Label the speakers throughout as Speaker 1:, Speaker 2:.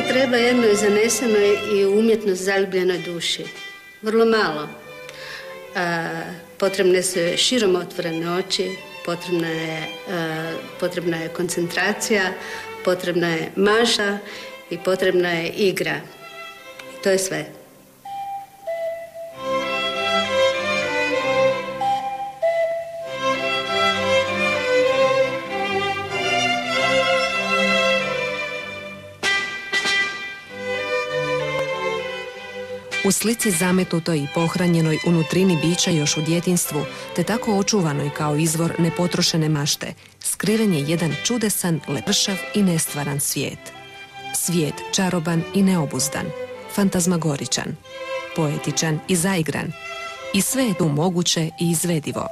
Speaker 1: treba jednoj zanesenoj i umjetnost zaljubljenoj duši. Vrlo malo. Potrebne su širom otvorene oči, potrebna je koncentracija, potrebna je mašta i potrebna je igra. I to je sve.
Speaker 2: U slici zametnutoj i pohranjenoj unutrini bića još u djetinjstvu, te tako očuvanoj kao izvor nepotrošene mašte, skriven je jedan čudesan, lepršav i nestvaran svijet. Svijet čaroban i neobuzdan, fantazmagoričan, poetičan i zaigran. I sve je tu moguće i izvedivo.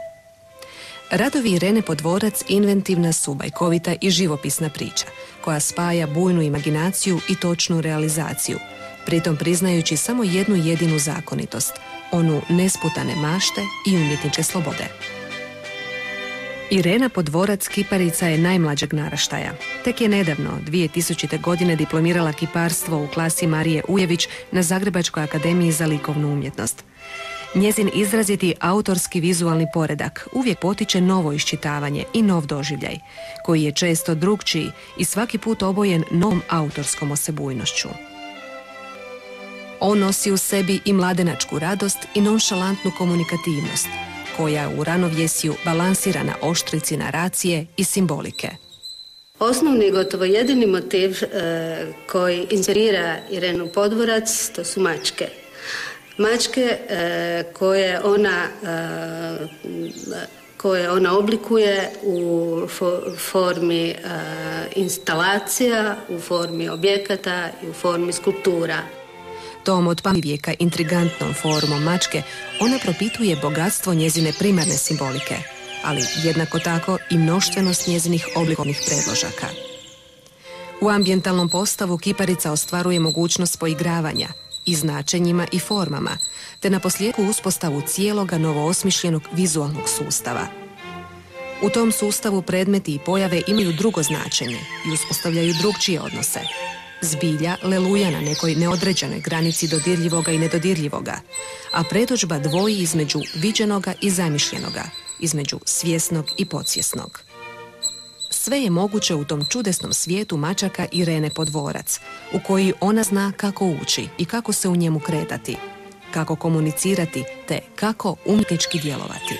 Speaker 2: Radovi Irene Podvorac inventivna su, bajkovita i živopisna priča, koja spaja bujnu imaginaciju i točnu realizaciju, pritom priznajući samo jednu jedinu zakonitost, onu nesputane mašte i umjetničke slobode. Irena Podvorac kiparica je najmlađeg naraštaja. Tek je nedavno, 2000. godine, diplomirala kiparstvo u klasi Marije Ujević na Zagrebačkoj akademiji za likovnu umjetnost. Njezin izraziti autorski vizualni poredak uvijek potiče novo iščitavanje i nov doživljaj, koji je često drukčiji i svaki put obojen novom autorskom osebujnošću. On nosi u sebi i mladenačku radost i nonšalantnu komunikativnost, koja u ranovjesju balansira na oštrici naracije i simbolike.
Speaker 1: Osnovni i gotovo jedini motiv koji inspirira Irenu Podvorac, to su mačke. Mačke koje ona oblikuje u formi instalacija, u formi objekata i u formi skulptura.
Speaker 2: Tom od pamtivijeka intrigantnom formom mačke ona propituje bogatstvo njezine primarne simbolike, ali jednako tako i mnoštvenost njezinih oblikovnih predložaka. U ambijentalnom postavu kiparica ostvaruje mogućnost poigravanja i značenjima i formama, te naposljetku uspostavu cijeloga novoosmišljenog vizualnog sustava. U tom sustavu predmeti i pojave imaju drugo značenje i uspostavljaju drugčije odnose. Zbilja leluja na nekoj neodređenoj granici dodirljivoga i nedodirljivoga, a predodžba dvoji između viđenoga i zamišljenoga, između svjesnog i podsvjesnog. Sve je moguće u tom čudesnom svijetu mačaka Irene Podvorac, u koji ona zna kako ući i kako se u njemu kretati, kako komunicirati te kako umjetnički djelovati.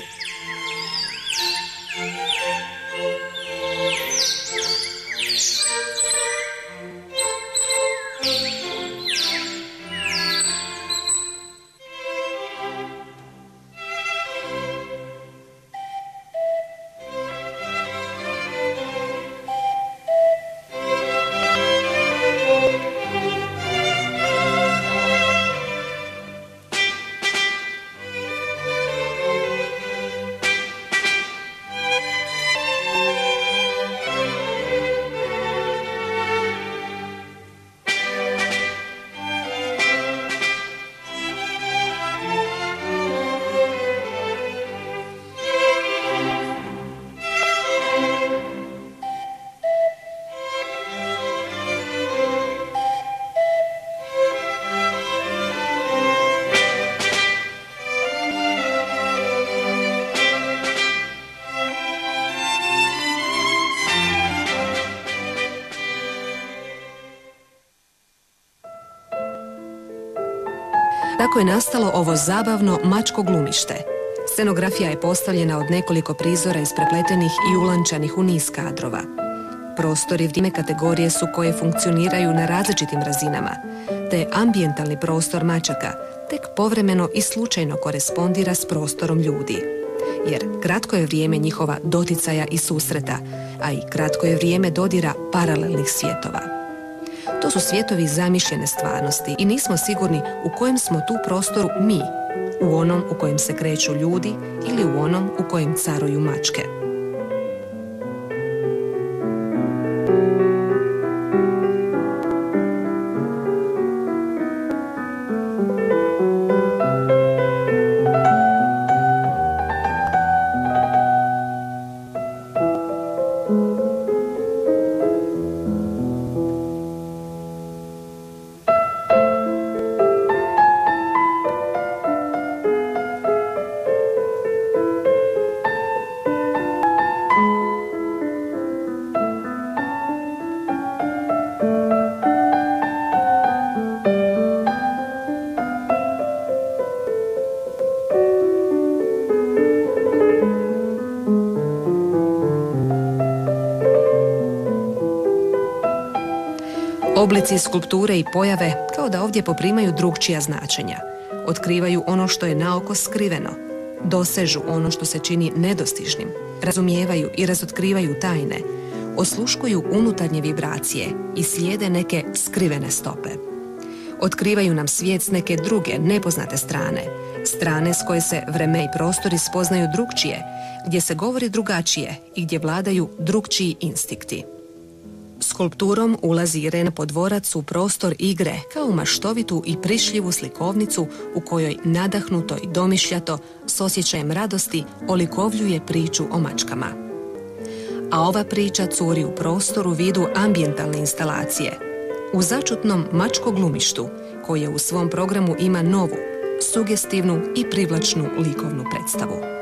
Speaker 2: Tako je nastalo ovo zabavno mačko glumište. Scenografija je postavljena od nekoliko prizora isprepletenih i ulančanih u niz kadrova. Prostor i vrijeme kategorije su koje funkcioniraju na različitim razinama, te ambijentalni prostor mačaka tek povremeno i slučajno korespondira s prostorom ljudi. Jer kratko je vrijeme njihova doticaja i susreta, a i kratko je vrijeme dodira paralelnih svjetova. To su svjetovi zamišljene stvarnosti i nismo sigurni u kojem smo tu prostoru mi, u onom u kojem se kreću ljudi ili u onom u kojem caruju mačke. Oblici skulpture i pojave kao da ovdje poprimaju drugčija značenja. Otkrivaju ono što je naoko skriveno, dosežu ono što se čini nedostižnim, razumijevaju i razotkrivaju tajne, osluškuju unutarnje vibracije i slijede neke skrivene stope. Otkrivaju nam svijet s neke druge, nepoznate strane, strane s koje se vreme i prostori spoznaju drugčije, gdje se govori drugačije i gdje vladaju drugčiji instinkti. Skulpturom ulazi Irena Podvorac u prostor igre kao u maštovitu i prišljivu slikovnicu u kojoj nadahnuto i domišljato s osjećajem radosti olikovljuje priču o mačkama. A ova priča curi u prostor u vidu ambijentalne instalacije, u začutnom mačko-glumištu koje u svom programu ima novu, sugestivnu i privlačnu likovnu predstavu.